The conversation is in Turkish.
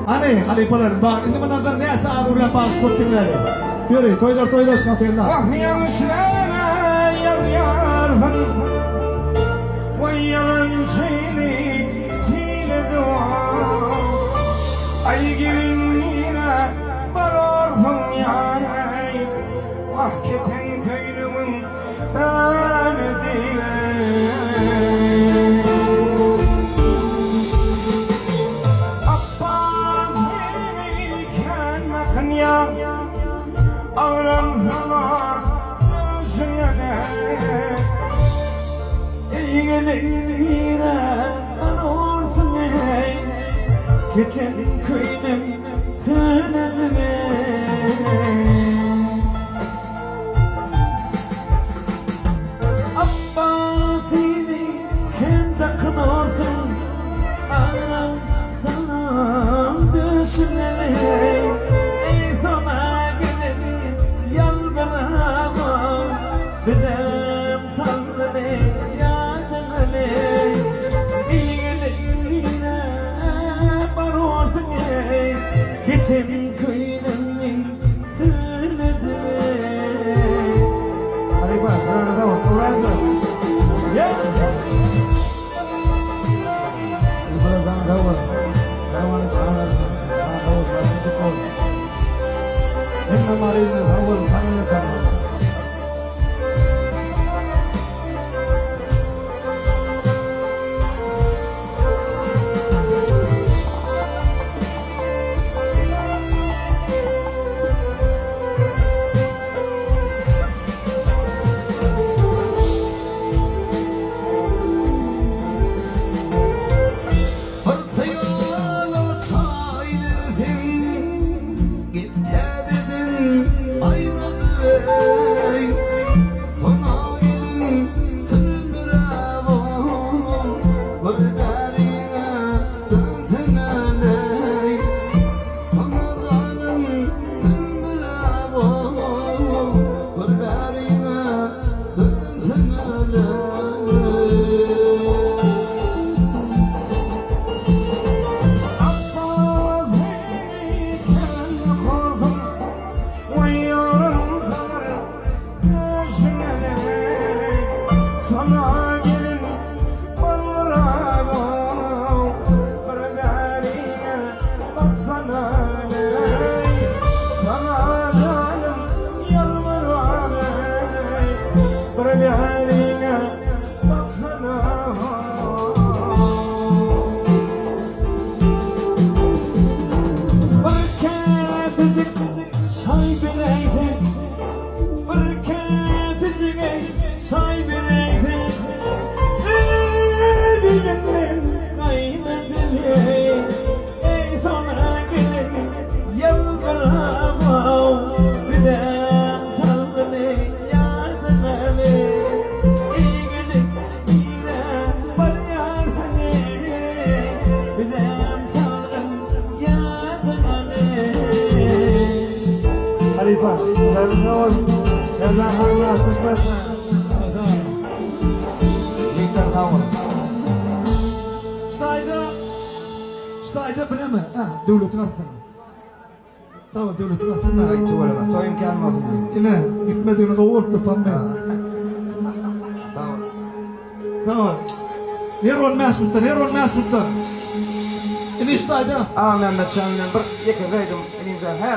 Hani halipelerim bak indi bundan ne saat oraya pasport dinleri. Yürü toylar satıyorlar. Vah yanışlara yar yarın Vayyalan seni hile dua Ay gelin yine barorsun yani Vah keten köylümün rahmetine Ağlam zaman gözüne İyi gelin yine bana olsun ey Geçen kıydım kınadını Abbatini kendi kınarsın Ağlam sana düşünene Ey sana Bizim tanrını yadını İyiliğine barolsun ey Geçen kıyının hırladı Hadi bak, tamam, uğraşma Ya Burada sana tamam Tamam, tamam Hemen arayın, tamam, tamam Sana gelin bravo Berberine baksana Sana canım yalvarım Berberine baksana Bir kedicik çay bileydim Bir kedicik çay bileydim Ey sana gelin yalvarım Bizden tanrını yardım et İyilik yine baryarsın Bizden tanrım yardım et Halifa, sen ne olsun? Sen hala tutmasın Yekten kavur Stayda bileme. Devletin arttırma. Tamam devletin arttırma. Öyle tuvalama, toyum gelmez mi? Yine gitmediğini kavurtu tamam. Tamam. Tamam. Nerol mesuttan. İni stayda. Ama Mehmet Şahin'den bir yakazaydım elimizden her